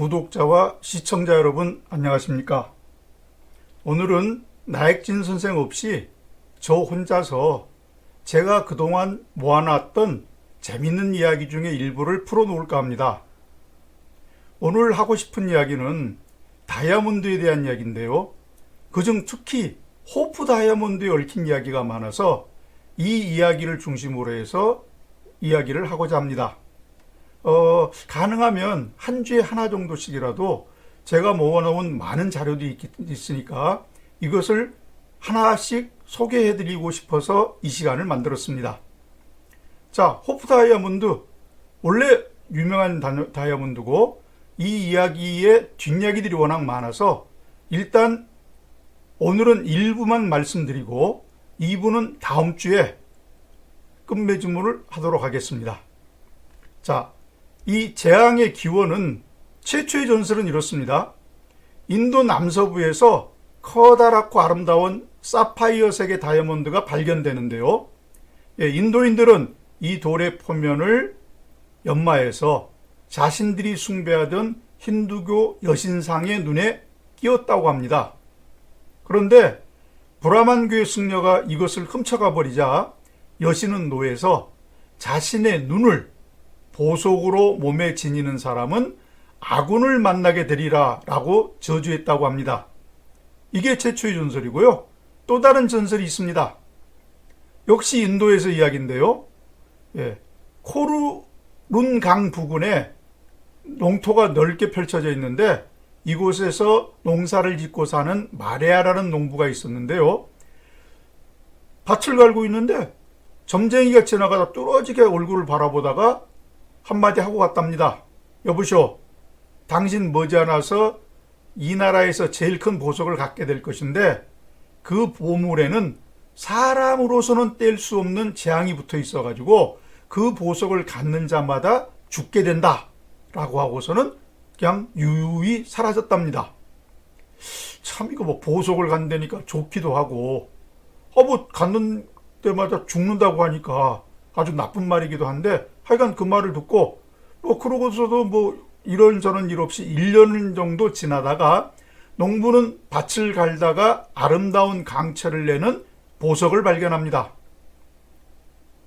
구독자와 시청자 여러분 안녕하십니까? 오늘은 나액진 선생 없이 저 혼자서 제가 그동안 모아놨던 재밌는 이야기 중에 일부를 풀어놓을까 합니다. 오늘 하고 싶은 이야기는 다이아몬드에 대한 이야기인데요. 그중 특히 호프 다이아몬드에 얽힌 이야기가 많아서 이 이야기를 중심으로 해서 이야기를 하고자 합니다. 가능하면 한 주에 하나 정도씩이라도 제가 모아놓은 많은 자료도 있으니까 이것을 하나씩 소개해드리고 싶어서 이 시간을 만들었습니다. 자, 호프 다이아몬드, 원래 유명한 다이아몬드고 이 이야기의 뒷이야기들이 워낙 많아서 일단 오늘은 일부만 말씀드리고 2부는 다음 주에 끝맺음을 하도록 하겠습니다. 자, 이 재앙의 기원은 최초의 전설은 이렇습니다. 인도 남서부에서 커다랗고 아름다운 사파이어색의 다이아몬드가 발견되는데요. 인도인들은 이 돌의 표면을 연마해서 자신들이 숭배하던 힌두교 여신상의 눈에 띄었다고 합니다. 그런데 브라만교의 승려가 이것을 훔쳐가 버리자 여신은 노해서 자신의 눈을 보석으로 몸에 지니는 사람은 아군을 만나게 되리라 라고 저주했다고 합니다. 이게 최초의 전설이고요. 또 다른 전설이 있습니다. 역시 인도에서 이야기인데요. 코르룬강 부근에 농토가 넓게 펼쳐져 있는데 이곳에서 농사를 짓고 사는 마레아라는 농부가 있었는데요. 밭을 갈고 있는데 점쟁이가 지나가다 뚫어지게 얼굴을 바라보다가 한마디 하고 갔답니다. 여보시오, 당신 머지않아서 이 나라에서 제일 큰 보석을 갖게 될 것인데 그 보물에는 사람으로서는 뗄 수 없는 재앙이 붙어 있어가지고 그 보석을 갖는 자마다 죽게 된다 라고 하고서는 그냥 유유히 사라졌답니다. 참 이거 뭐 보석을 갖는다니까 좋기도 하고 뭐 갖는 때마다 죽는다고 하니까 아주 나쁜 말이기도 한데 하여간 그 말을 듣고 그러고서도 이런저런 일 없이 1년 정도 지나다가 농부는 밭을 갈다가 아름다운 강철을 내는 보석을 발견합니다.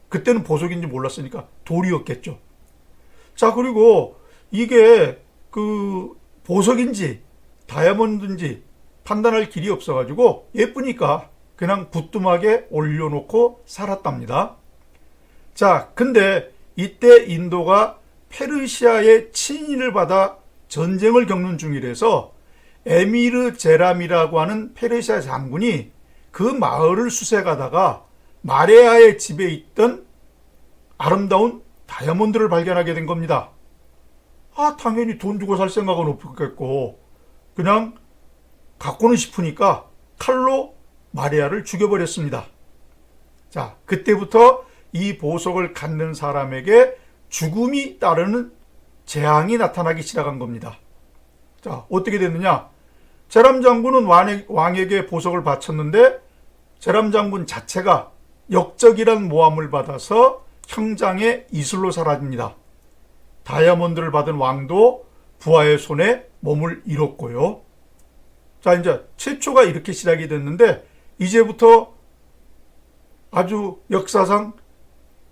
그때는 보석인지 몰랐으니까 돌이었겠죠. 자, 그리고 이게 그 보석인지 다이아몬드인지 판단할 길이 없어가지고 예쁘니까 그냥 부뚜막에 올려놓고 살았답니다. 자, 근데 이때 인도가 페르시아의 친인을 받아 전쟁을 겪는 중이라서 에미르 제람이라고 하는 페르시아 장군이 그 마을을 수색하다가 마레아의 집에 있던 아름다운 다이아몬드를 발견하게 된 겁니다. 당연히 돈 주고 살 생각은 없겠고 그냥 갖고는 싶으니까 칼로 마레아를 죽여버렸습니다. 자, 그때부터 이 보석을 갖는 사람에게 죽음이 따르는 재앙이 나타나기 시작한 겁니다. 자, 어떻게 됐느냐? 제람 장군은 왕에게 보석을 바쳤는데 제람 장군 자체가 역적이란 모함을 받아서 형장의 이슬로 사라집니다. 다이아몬드를 받은 왕도 부하의 손에 몸을 잃었고요. 자, 이제 최초가 이렇게 시작이 됐는데 이제부터 아주 역사상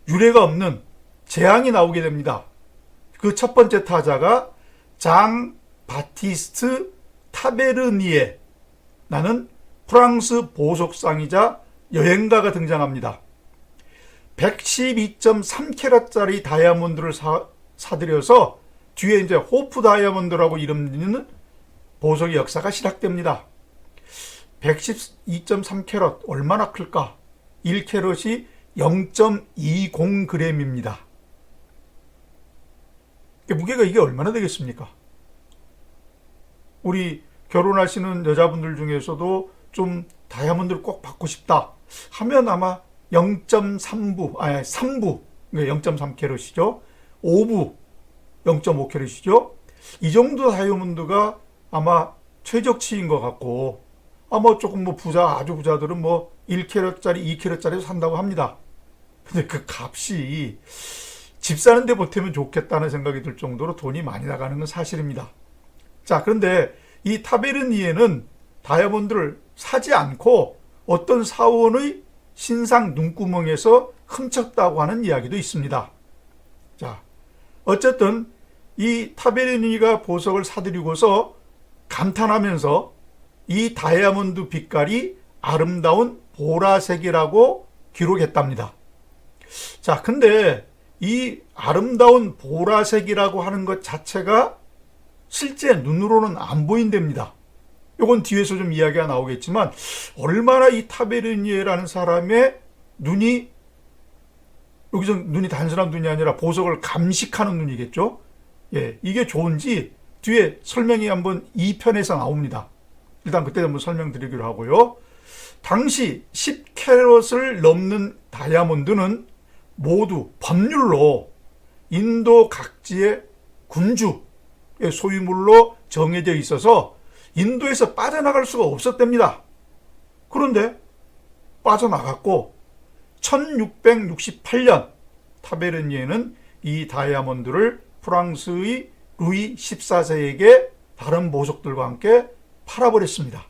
유례가 없는 재앙이 나오게 됩니다. 그 첫 번째 타자가 장 바티스트 타베르니에 라는 프랑스 보석상이자 여행가가 등장합니다. 112.3캐럿짜리 다이아몬드를 사들여서 뒤에 이제 호프 다이아몬드라고 이름 짓는 보석의 역사가 시작됩니다. 112.3캐럿 얼마나 클까? 1캐럿이 0.20g입니다. 무게가 이게 얼마나 되겠습니까? 우리 결혼하시는 여자분들 중에서도 좀 다이아몬드를 꼭 받고 싶다 하면 아마 0.3부, 3부, 0.3캐럿이죠. 5부, 0.5캐럿이죠. 이 정도 다이아몬드가 아마 최적치인 것 같고 조금 아주 부자들은 1캐럿짜리, 2캐럿짜리 산다고 합니다. 근데 그 값이 집 사는데 보태면 좋겠다는 생각이 들 정도로 돈이 많이 나가는 건 사실입니다. 자, 그런데 이 타베르니에는 다이아몬드를 사지 않고 어떤 사원의 신상 눈구멍에서 훔쳤다고 하는 이야기도 있습니다. 자, 어쨌든 이 타베르니가 보석을 사들이고서 감탄하면서 이 다이아몬드 빛깔이 아름다운 보라색이라고 기록했답니다. 자, 근데 이 아름다운 보라색이라고 하는 것 자체가 실제 눈으로는 안 보인답니다. 이건 뒤에서 좀 이야기가 나오겠지만 얼마나 이 타베르니에라는 사람의 눈이, 여기서 눈이 단순한 눈이 아니라 보석을 감식하는 눈이겠죠. 예, 이게 좋은지 뒤에 설명이 한번 2편에서 나옵니다. 일단 그때 한번 설명드리기로 하고요. 당시 10캐럿을 넘는 다이아몬드는 모두 법률로 인도 각지의 군주의 소유물로 정해져 있어서 인도에서 빠져나갈 수가 없었답니다. 그런데 빠져나갔고 1668년 타베르니에는 이 다이아몬드를 프랑스의 루이 14세에게 다른 보석들과 함께 팔아버렸습니다.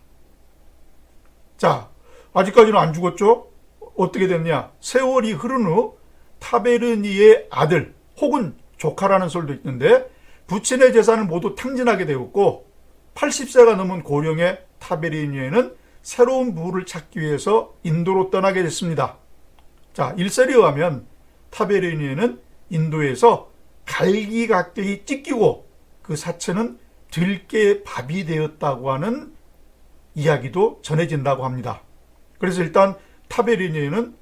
자, 아직까지는 안 죽었죠? 어떻게 됐냐? 세월이 흐른 후 타베르니의 아들 혹은 조카라는 설도 있는데 부친의 재산을 모두 탕진하게 되었고 80세가 넘은 고령의 타베르니에는 새로운 부를 찾기 위해서 인도로 떠나게 됐습니다. 자, 일설에 의하면 타베르니에는 인도에서 갈기각기 찢기고 그 사체는 들깨 밥이 되었다고 하는 이야기도 전해진다고 합니다. 그래서 일단 타베르니에는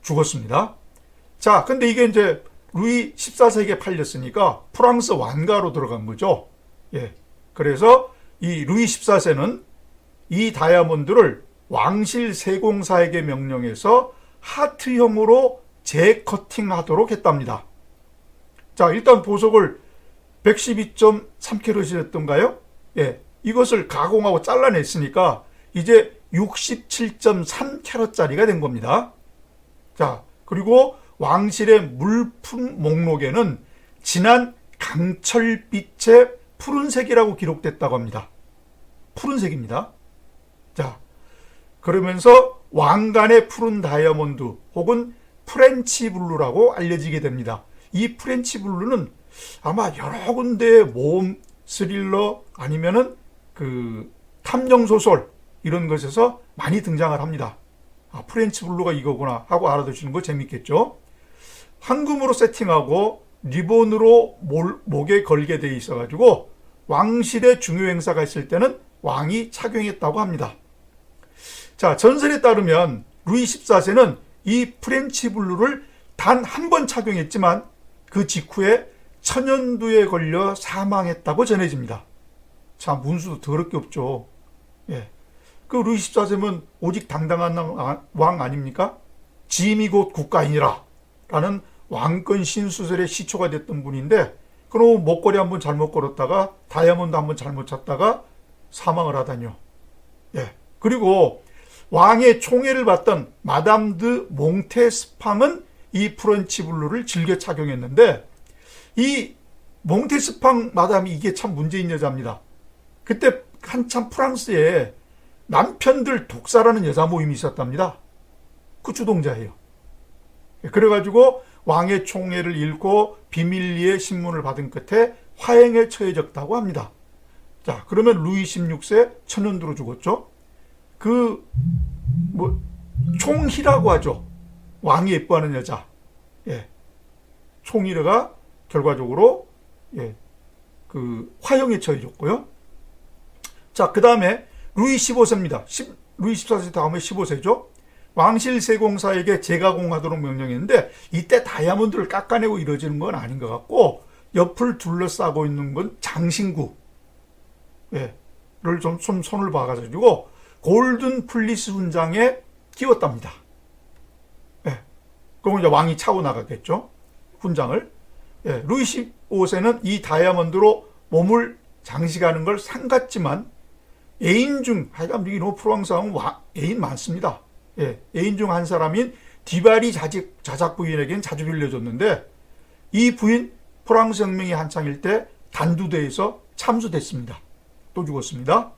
죽었습니다. 자, 근데 이게 이제 루이 14세기에 팔렸으니까 프랑스 왕가로 들어간 거죠. 예. 그래서 이 루이 14세는 이 다이아몬드를 왕실 세공사에게 명령해서 하트형으로 재커팅하도록 했답니다. 자, 일단 보석을 112.3캐럿이었던가요? 예. 이것을 가공하고 잘라냈으니까 이제 67.3캐럿짜리가 된 겁니다. 자, 그리고 왕실의 물품 목록에는 진한 강철빛의 푸른색이라고 기록됐다고 합니다. 푸른색입니다. 자, 그러면서 왕관의 푸른 다이아몬드 혹은 프렌치 블루라고 알려지게 됩니다. 이 프렌치 블루는 아마 여러 군데의 모험 스릴러 아니면은 그 탐정소설 이런 것에서 많이 등장을 합니다. 아, 프렌치 블루가 이거구나 하고 알아두시는 거 재밌겠죠? 황금으로 세팅하고 리본으로 목에 걸게 돼 있어가지고 왕실의 중요 행사가 있을 때는 왕이 착용했다고 합니다. 자, 전설에 따르면 루이 14세는 이 프렌치 블루를 단 한 번 착용했지만 그 직후에 천연두에 걸려 사망했다고 전해집니다. 참, 문수도 더럽게 없죠. 예. 그 루이 14세면 오직 당당한 왕 아닙니까? 짐이 곧 국가이니라 라는 왕권 신수설의 시초가 됐던 분인데, 그럼 목걸이 한번 잘못 걸었다가 다이아몬드 한번 잘못 찾다가 사망을 하다니요. 예. 그리고 왕의 총애를 받던 마담 드 몽테스팡은 이 프렌치 블루를 즐겨 착용했는데, 이 몽테스팡 마담이 이게 참 문제인 여자입니다. 그때 한참 프랑스에 남편들 독사라는 여자 모임이 있었답니다. 그 주동자예요. 그래가지고 왕의 총애를 잃고 비밀리에 신문을 받은 끝에 화형에 처해졌다고 합니다. 자, 그러면 루이 16세 천연두로 죽었죠. 총희라고 하죠. 왕이 예뻐하는 여자. 예. 총희가 결과적으로 화형에 처해졌고요. 자, 그 다음에 루이 15세입니다. 루이 14세 다음에 15세죠. 왕실 세공사에게 재가공하도록 명령했는데 이때 다이아몬드를 깎아내고 이루어지는 건 아닌 것 같고 옆을 둘러싸고 있는 건 장신구를 좀 손을 봐가지고 골든 플리스 훈장에 끼웠답니다. 그러면 이제 왕이 차고 나갔겠죠. 훈장을. 루이 15세는 이 다이아몬드로 몸을 장식하는 걸 삼갔지만 애인 중, 하여간 이 프랑스 왕은 애인 많습니다. 애인 중 한 사람인 디바리 자작 부인에게는 자주 빌려줬는데 이 부인 프랑스 혁명이 한창일 때 단두대에서 참수됐습니다. 또 죽었습니다.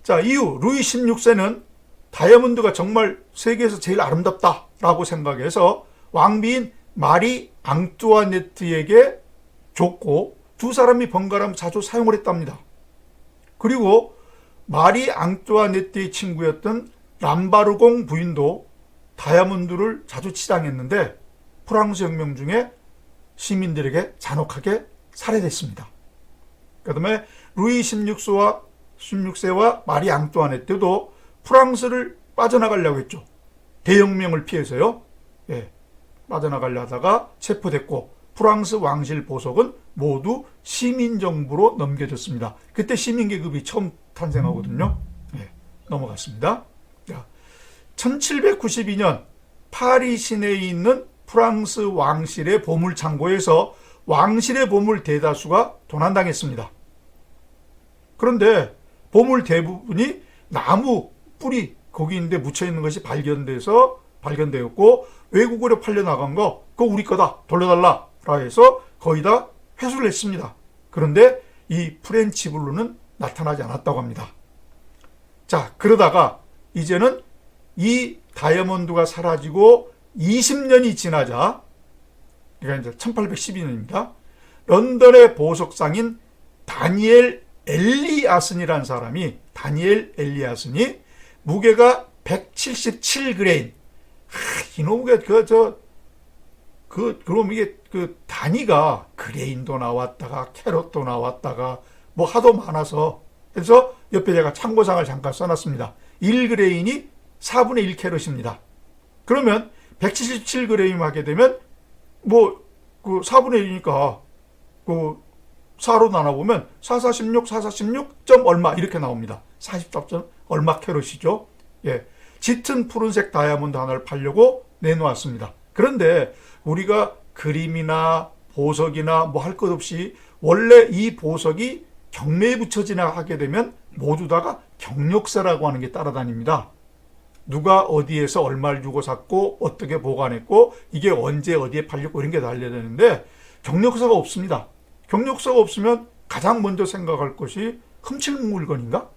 자, 이후 루이 16세는 다이아몬드가 정말 세계에서 제일 아름답다라고 생각해서 왕비인 마리 앙뚜아네트에게 줬고 두 사람이 번갈아 자주 사용을 했답니다. 그리고 마리 앙뚜아네트의 친구였던 람바르공 부인도 다이아몬드를 자주 치장했는데 프랑스 혁명 중에 시민들에게 잔혹하게 살해됐습니다. 그 다음에 루이 16세와 마리 앙뚜아네트도 프랑스를 빠져나가려고 했죠. 대혁명을 피해서요. 예, 빠져나가려 하다가 체포됐고 프랑스 왕실 보석은 모두 시민정부로 넘겨졌습니다. 그때 시민계급이 처음 탄생하거든요. 예, 넘어갔습니다. 1792년 파리 시내에 있는 프랑스 왕실의 보물창고에서 왕실의 보물 대다수가 도난당했습니다. 그런데 보물 대부분이 나무 뿌리 거기 있는데 묻혀있는 것이 발견되었고 외국으로 팔려나간 거 그거 우리 거다 돌려달라 해서 거의 다 회수를 했습니다. 그런데 이 프렌치 블루는 나타나지 않았다고 합니다. 자, 그러다가 이제는 이 다이아몬드가 사라지고 20년이 지나자, 그러니까 이제 1812년입니다. 런던의 보석상인 다니엘 엘리아슨이 무게가 177그레인. 이놈의 그럼 이게 단위가 그레인도 나왔다가 캐럿도 나왔다가 뭐 하도 많아서 그래서 옆에 제가 참고상을 잠깐 써놨습니다. 1그레인이 4분의 1 캐럿입니다. 그러면 177g 하게 되면 뭐 그 4분의 1이니까 그 4로 나눠보면 446 점 얼마 이렇게 나옵니다. 44점 얼마 캐럿이죠. 예, 짙은 푸른색 다이아몬드 하나를 팔려고 내놓았습니다. 그런데 우리가 그림이나 보석이나 뭐 할 것 없이 원래 이 보석이 경매에 붙여지나 하게 되면 모두 다가 경력서라고 하는 게 따라다닙니다. 누가 어디에서 얼마를 주고 샀고 어떻게 보관했고 이게 언제 어디에 팔렸고 이런 게 달려야 되는데 경력서가 없습니다. 경력서가 없으면 가장 먼저 생각할 것이 훔칠 물건인가?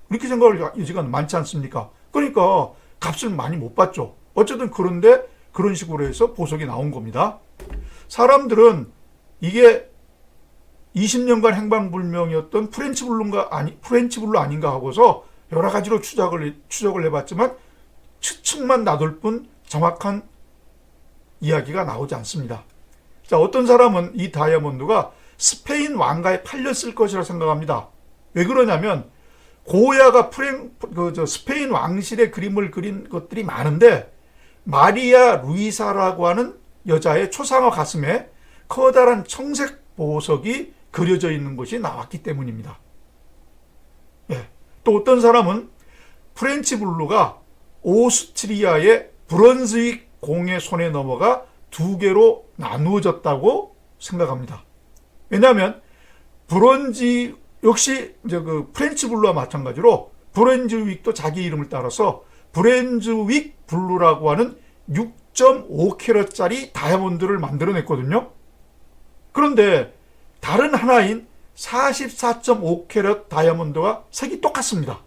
이렇게 생각할 여지가 많지 않습니까? 그러니까 값을 많이 못 받죠. 어쨌든 그런데 그런 식으로 해서 보석이 나온 겁니다. 사람들은 이게 20년간 행방불명이었던 프렌치 블루 아닌가 하고서 여러 가지로 추적을 해봤지만 추측만 나돌 뿐 정확한 이야기가 나오지 않습니다. 자, 어떤 사람은 이 다이아몬드가 스페인 왕가에 팔렸을 것이라 생각합니다. 왜 그러냐면 고야가 스페인 왕실의 그림을 그린 것들이 많은데 마리아 루이사라고 하는 여자의 초상화 가슴에 커다란 청색 보석이 그려져 있는 것이 나왔기 때문입니다. 예. 또 어떤 사람은 프렌치 블루가 오스트리아의 브런즈윅 공의 손에 넘어가 두 개로 나누어졌다고 생각합니다. 왜냐하면 역시 이제 그 프렌치 블루와 마찬가지로 브런즈윅도 자기 이름을 따라서 브런즈윅 블루라고 하는 6.5캐럿짜리 다이아몬드를 만들어냈거든요. 그런데 다른 하나인 44.5캐럿 다이아몬드와 색이 똑같습니다.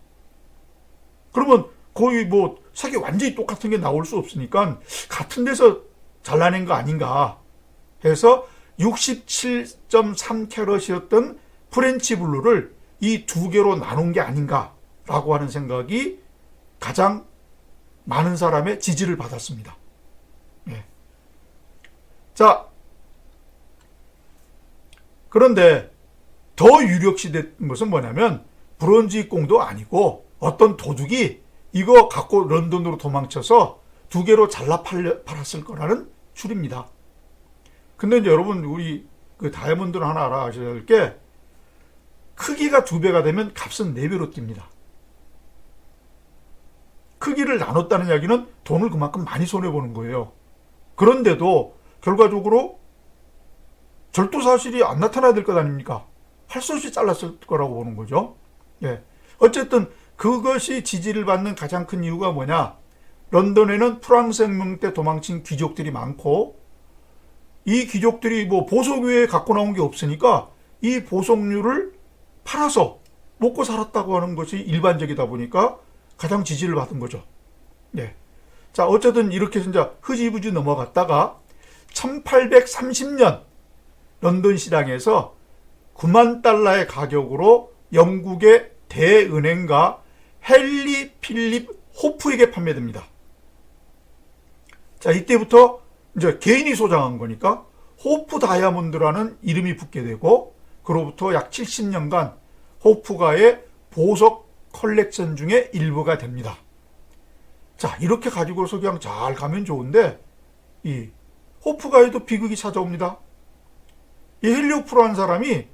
그러면 거의 뭐 색이 완전히 똑같은 게 나올 수 없으니까 같은 데서 잘라낸 거 아닌가 해서 67.3캐럿이었던 프렌치 블루를 이 두 개로 나눈 게 아닌가라고 하는 생각이 가장 많은 사람의 지지를 받았습니다. 예. 자, 그런데 더 유력시된 것은 뭐냐면 브론즈윅 공도 아니고 어떤 도둑이 이거 갖고 런던으로 도망쳐서 두 개로 잘라 팔았을 거라는 추리입니다. 근데 이제 여러분 우리 그 다이아몬드를 하나 알아가셔야 될 게 크기가 2배가 되면 값은 4배로 뜁니다. 크기를 나눴다는 이야기는 돈을 그만큼 많이 손해보는 거예요. 그런데도 결과적으로 절도 사실이 안 나타나야 될 것 아닙니까? 할 수 없이 잘랐을 거라고 보는 거죠. 예. 어쨌든 그것이 지지를 받는 가장 큰 이유가 뭐냐? 런던에는 프랑스 혁명 때 도망친 귀족들이 많고 이 귀족들이 뭐 보석 외에 갖고 나온 게 없으니까 이 보석류를 팔아서 먹고 살았다고 하는 것이 일반적이다 보니까 가장 지지를 받은 거죠. 예. 자, 어쨌든 이렇게 진짜 흐지부지 넘어갔다가 1830년 런던 시장에서 9만 달러의 가격으로 영국의 대은행가 헨리 필립 호프에게 판매됩니다. 자, 이때부터 이제 개인이 소장한 거니까 호프 다이아몬드라는 이름이 붙게 되고, 그로부터 약 70년간 호프가의 보석 컬렉션 중에 일부가 됩니다. 자, 이렇게 가지고서 그냥 잘 가면 좋은데, 이 호프가에도 비극이 찾아옵니다. 이 헨리 호프라는 사람이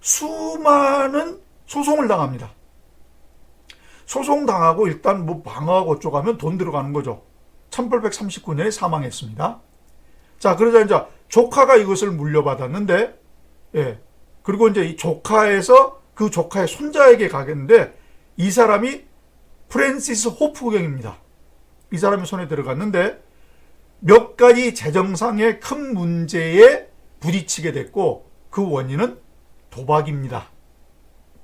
수많은 소송을 당합니다. 소송당하고 일단 뭐 방어하고 어쩌고 하면 돈 들어가는 거죠. 1839년에 사망했습니다. 자, 그러자 이제 조카가 이것을 물려받았는데, 예. 그리고 이제 이 조카에서 그 조카의 손자에게 가겠는데, 이 사람이 프랜시스 호프경입니다. 이 사람이 손에 들어갔는데, 몇 가지 재정상의 큰 문제에 부딪히게 됐고, 그 원인은 도박입니다.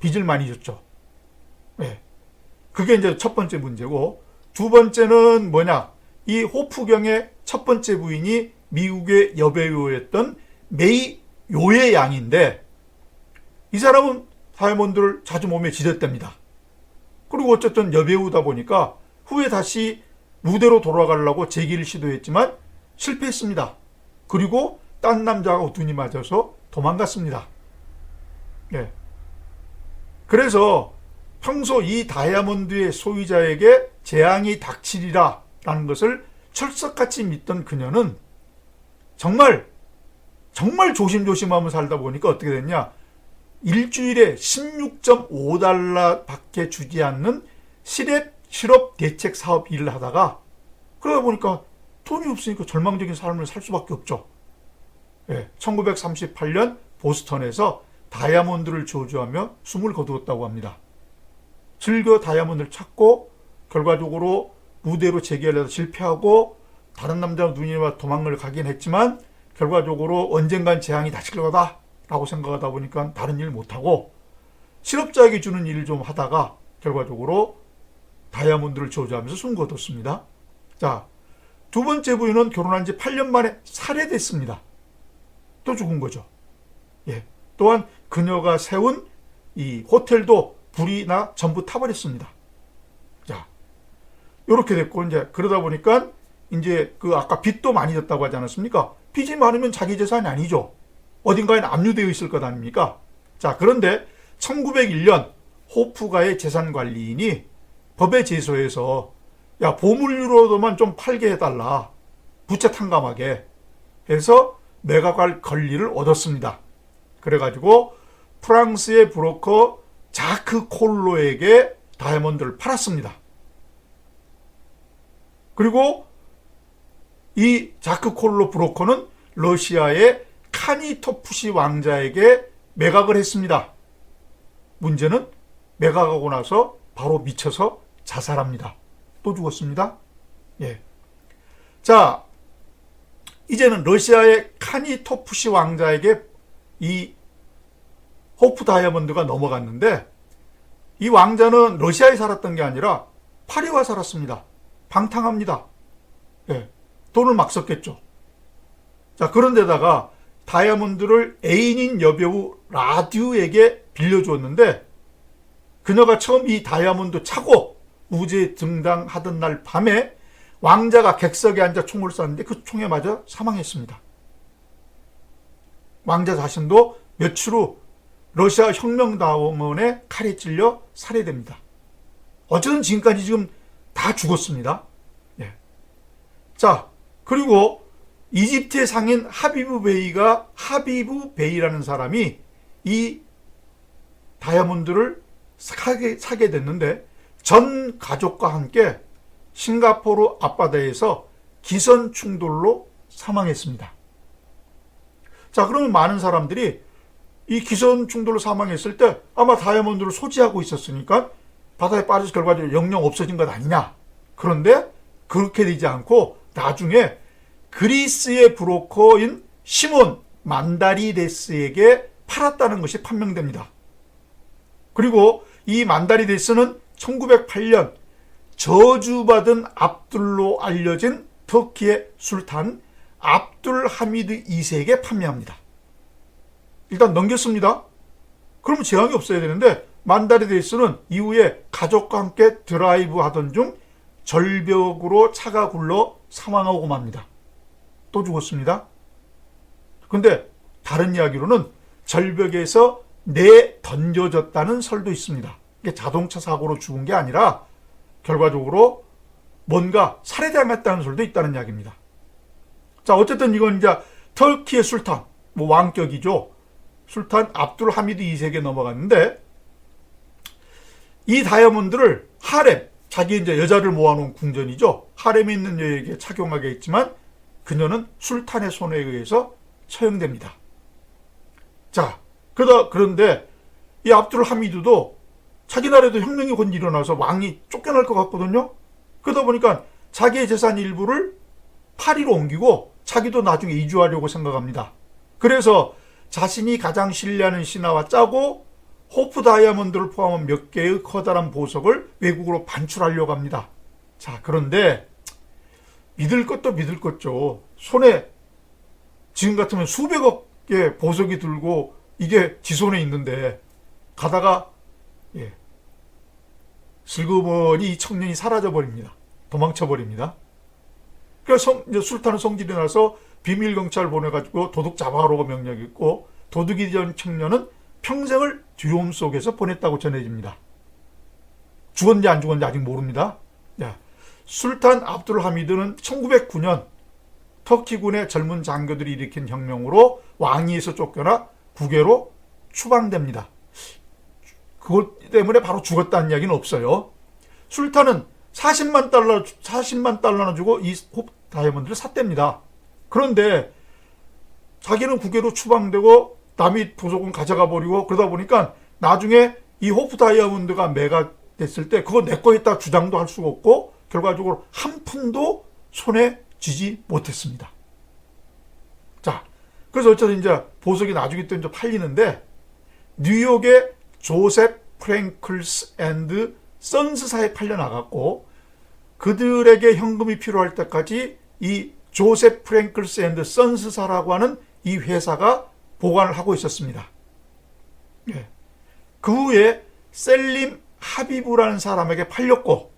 빚을 많이 졌죠. 예. 그게 이제 첫 번째 문제고, 두 번째는 뭐냐? 이 호프경의 첫 번째 부인이 미국의 여배우였던 메이 요의 양인데, 이 사람은 다이아몬드를 자주 몸에 지녔답니다. 그리고 어쨌든 여배우다 보니까 후에 다시 무대로 돌아가려고 재기를 시도했지만 실패했습니다. 그리고 딴 남자하고 눈이 맞아서 도망갔습니다. 예. 그래서 평소 이 다이아몬드의 소유자에게 재앙이 닥치리라 라는 것을 철석같이 믿던 그녀는 정말 조심조심하며 살다 보니까 어떻게 됐냐? 일주일에 16.5달러 밖에 주지 않는 실업 대책 사업 일을 하다가, 그러다 보니까 돈이 없으니까 절망적인 삶을 살 수밖에 없죠. 예, 1938년 보스턴에서 다이아몬드를 저주하며 숨을 거두었다고 합니다. 즐겨 다이아몬드를 찾고 결과적으로 무대로 재기하려다 실패하고 다른 남자와 눈이 맞아 도망을 가긴 했지만, 결과적으로 언젠간 재앙이 닥칠 거다 라고 생각하다 보니까 다른 일 못하고 실업자에게 주는 일을 좀 하다가 결과적으로 다이아몬드를 저주하면서 숨 거뒀습니다. 자, 두 번째 부인은 결혼한 지 8년 만에 살해됐습니다. 또 죽은 거죠. 예. 또한 그녀가 세운 이 호텔도 불이 나 전부 타버렸습니다. 자, 요렇게 됐고, 이제 그러다 보니까 이제 그 아까 빚도 많이 졌다고 하지 않았습니까? 빚이 많으면 자기 재산이 아니죠. 어딘가에 압류되어 있을 것 아닙니까? 자, 그런데 1901년 호프가의 재산관리인이 법에 제소해서, 야, 보물류로도만 좀 팔게 해달라, 부채 탕감하게 해서 매각할 권리를 얻었습니다. 그래가지고 프랑스의 브로커 자크 콜로에게 다이아몬드를 팔았습니다. 그리고 이 자크 콜로 브로커는 러시아의 카니토프시 왕자에게 매각을 했습니다. 문제는 매각하고 나서 바로 미쳐서 자살합니다. 또 죽었습니다. 예. 자, 이제는 러시아의 카니토프시 왕자에게 이 호프 다이아몬드가 넘어갔는데, 이 왕자는 러시아에 살았던 게 아니라 파리와 살았습니다. 방탕합니다. 예. 돈을 막 썼겠죠. 자, 그런데다가 다이아몬드를 애인인 여배우 라듀에게 빌려주었는데, 그녀가 처음 이 다이아몬드 차고 우주에 등장하던 날 밤에 왕자가 객석에 앉아 총을 쐈는데 그 총에 맞아 사망했습니다. 왕자 자신도 며칠 후 러시아 혁명당원의 칼에 찔려 살해됩니다. 어쨌든 지금까지 지금 다 죽었습니다. 예. 자, 그리고 이집트의 상인 하비브 베이라는 사람이 이 다이아몬드를 사게 됐는데, 전 가족과 함께 싱가포르 앞바다에서 기선 충돌로 사망했습니다. 자, 그러면 많은 사람들이 이 기선 충돌로 사망했을 때 아마 다이아몬드를 소지하고 있었으니까 바다에 빠져서 결과적으로 영영 없어진 것 아니냐. 그런데 그렇게 되지 않고 나중에 그리스의 브로커인 시몬 만다리데스에게 팔았다는 것이 판명됩니다. 그리고 이 만다리데스는 1908년 저주받은 압둘로 알려진 터키의 술탄 압둘 하미드 2세에게 판매합니다. 일단 넘겼습니다. 그러면 재앙이 없어야 되는데 만다리데스는 이후에 가족과 함께 드라이브 하던 중 절벽으로 차가 굴러 사망하고 맙니다. 또 죽었습니다. 근데 다른 이야기로는 절벽에서 내던져졌다는 설도 있습니다. 이게 자동차 사고로 죽은 게 아니라 결과적으로 뭔가 살해당했다는 설도 있다는 이야기입니다. 자, 어쨌든 이건 이제 터키의 술탄, 왕격이죠. 술탄 압둘 하미드 2세에게 넘어갔는데 이 다이아몬드를 하렘, 자기 이제 여자를 모아놓은 궁전이죠. 하렘에 있는 여에게 착용하게 했지만 그녀는 술탄의 손에 의해서 처형됩니다. 자, 그런데 이 압둘 하미드도 자기 나라에도 혁명이 곧 일어나서 왕이 쫓겨날 것 같거든요. 그러다 보니까 자기의 재산 일부를 파리로 옮기고 자기도 나중에 이주하려고 생각합니다. 그래서 자신이 가장 신뢰하는 신하와 짜고 호프 다이아몬드를 포함한 몇 개의 커다란 보석을 외국으로 반출하려고 합니다. 자, 그런데 믿을 것도 믿을 것죠. 손에 지금 같으면 수백억의 보석이 들고 이게 지 손에 있는데 가다가 슬그머니 이 청년이 사라져버립니다. 도망쳐버립니다. 그래서 술탄은 성질이 나서 비밀 경찰 보내가지고 도둑 잡아오라고 명령했고 도둑이 된 청년은 평생을 두려움 속에서 보냈다고 전해집니다. 죽었는지 안 죽었는지 아직 모릅니다. 술탄 압둘 하미드는 1909년 터키군의 젊은 장교들이 일으킨 혁명으로 왕위에서 쫓겨나 국외로 추방됩니다. 그것 때문에 바로 죽었다는 이야기는 없어요. 술탄은 40만 달러나 주고 이 호프 다이아몬드를 샀답니다. 그런데 자기는 국외로 추방되고 남이 보석은 가져가 버리고 그러다 보니까 나중에 이 호프 다이아몬드가 매가 됐을 때 그거 내 거였다 주장도 할 수가 없고 결과적으로 한 푼도 손에 쥐지 못했습니다. 자, 그래서 어쨌든 이제 보석이 나중에 또 이제 팔리는데 뉴욕의 조셉 프랭클스 앤드 선스사에 팔려나갔고 그들에게 현금이 필요할 때까지 이 조셉 프랭클스 앤드 선스사라고 하는 이 회사가 보관을 하고 있었습니다. 그 후에 셀림 하비브라는 사람에게 팔렸고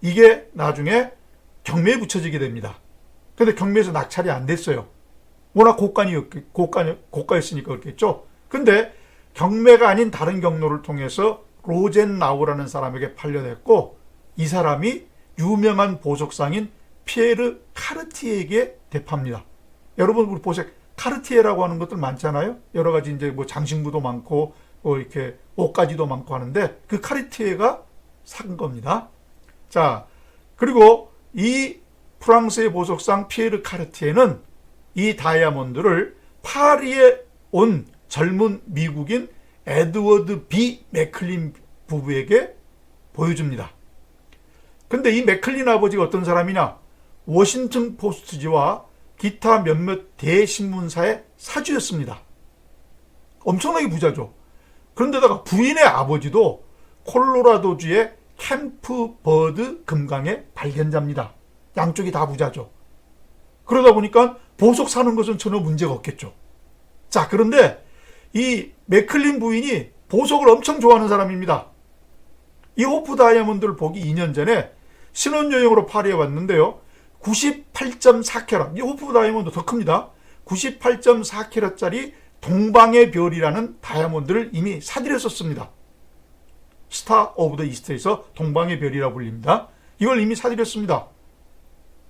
이게 나중에 경매에 붙여지게 됩니다. 근데 경매에서 낙찰이 안 됐어요. 워낙 고가였으니까 그렇겠죠. 근데 경매가 아닌 다른 경로를 통해서 로젠라우라는 사람에게 팔려냈고 이 사람이 유명한 보석상인 피에르 카르티에게 대팝니다. 여러분 우리 보석 카르티에라고 하는 것들 많잖아요. 여러 가지 이제 뭐 장신구도 많고 이렇게 옷가지도 많고 하는데 그 카르티에가 산 겁니다. 자, 그리고 이 프랑스의 보석상 피에르 카르티에는 이 다이아몬드를 파리에 온 젊은 미국인 에드워드 B 맥클린 부부에게 보여줍니다. 근데 이 맥클린 아버지가 어떤 사람이냐? 워싱턴 포스트지와 기타 몇몇 대신문사의 사주였습니다. 엄청나게 부자죠. 그런데다가 부인의 아버지도 콜로라도주의 캠프 버드 금강의 발견자입니다. 양쪽이 다 부자죠. 그러다 보니까 보석 사는 것은 전혀 문제가 없겠죠. 자, 그런데 이 맥클린 부인이 보석을 엄청 좋아하는 사람입니다. 이 호프 다이아몬드를 보기 2년 전에 신혼여행으로 파리에 왔는데요. 98.4캐럿, 이 호프 다이아몬드 더 큽니다. 98.4캐럿짜리 동방의 별이라는 다이아몬드를 이미 사들였었습니다. 스타 오브 더 이스트에서 동방의 별이라고 불립니다. 이걸 이미 사들였습니다.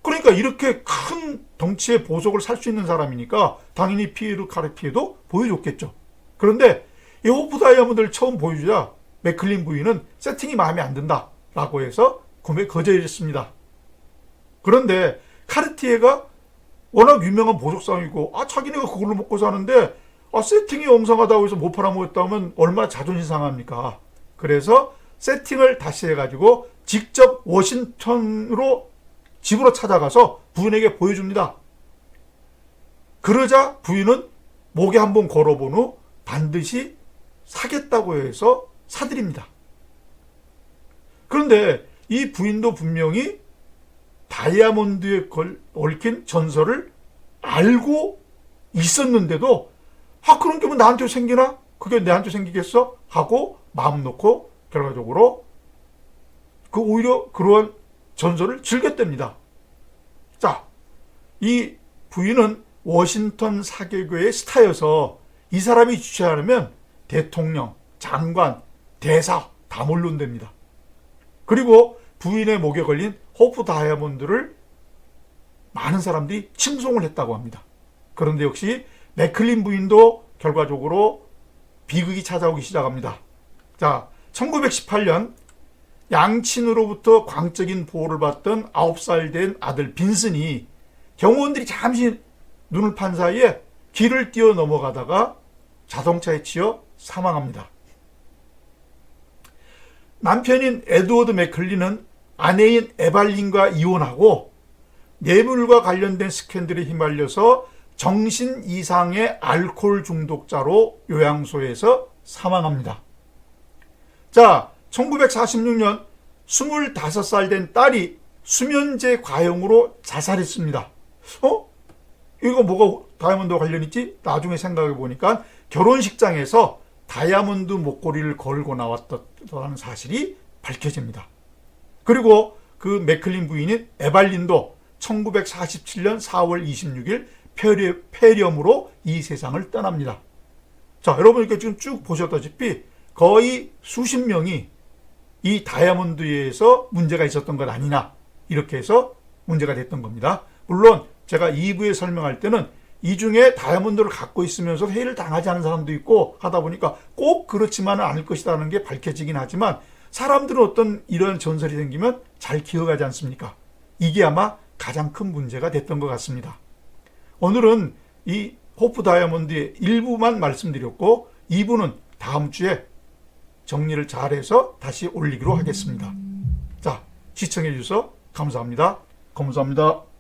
그러니까 이렇게 큰 덩치의 보석을 살 수 있는 사람이니까 당연히 피에르 카르티에도 보여줬겠죠. 그런데 이 호프 다이아몬드를 처음 보여주자 맥클린 부인은 세팅이 마음에 안 든다라고 해서 구매 거절했습니다. 그런데 카르티에가 워낙 유명한 보석상이고 자기네가 그걸로 먹고 사는데 세팅이 엉성하다고 해서 못 팔아먹었다 하면 얼마나 자존심 상합니까? 그래서 세팅을 다시 해가지고 직접 워싱턴으로 집으로 찾아가서 부인에게 보여줍니다. 그러자 부인은 목에 한번 걸어본 후 반드시 사겠다고 해서 사들입니다. 그런데 이 부인도 분명히 다이아몬드에 얽힌 전설을 알고 있었는데도 그런 게 뭐 나한테 생기나? 그게 내한테 생기겠어? 하고 마음 놓고 결과적으로 오히려 그러한 전설을 즐겼답니다. 자, 이 부인은 워싱턴 사개교의 스타여서 이 사람이 주최하려면 대통령, 장관, 대사 다 몰론됩니다. 그리고 부인의 목에 걸린 호프 다이아몬드를 많은 사람들이 칭송을 했다고 합니다. 그런데 역시 맥클린 부인도 결과적으로 비극이 찾아오기 시작합니다. 자, 1918년 양친으로부터 광적인 보호를 받던 9살 된 아들 빈슨이 경호원들이 잠시 눈을 판 사이에 길을 뛰어 넘어가다가 자동차에 치여 사망합니다. 남편인 에드워드 맥클린은 아내인 에발린과 이혼하고 뇌물과 관련된 스캔들에 휘말려서 정신 이상의 알코올 중독자로 요양소에서 사망합니다. 자, 1946년 25살 된 딸이 수면제 과용으로 자살했습니다. 이거 뭐가 다이아몬드와 관련 있지? 나중에 생각해 보니까 결혼식장에서 다이아몬드 목걸이를 걸고 나왔다는 사실이 밝혀집니다. 그리고 그 맥클린 부인인 에발린도 1947년 4월 26일 폐렴으로 이 세상을 떠납니다. 자, 여러분 이렇게 지금 쭉 보셨다시피 거의 수십 명이 이 다이아몬드에서 문제가 있었던 것 아니냐, 이렇게 해서 문제가 됐던 겁니다. 물론 제가 2부에 설명할 때는 이 중에 다이아몬드를 갖고 있으면서 해를 당하지 않은 사람도 있고 하다 보니까 꼭 그렇지만은 않을 것이라는 게 밝혀지긴 하지만 사람들은 어떤 이런 전설이 생기면 잘 기억하지 않습니까? 이게 아마 가장 큰 문제가 됐던 것 같습니다. 오늘은 이 호프 다이아몬드의 일부만 말씀드렸고 2부는 다음 주에 정리를 잘해서 다시 올리기로 하겠습니다. 자, 시청해 주셔서 감사합니다. 감사합니다.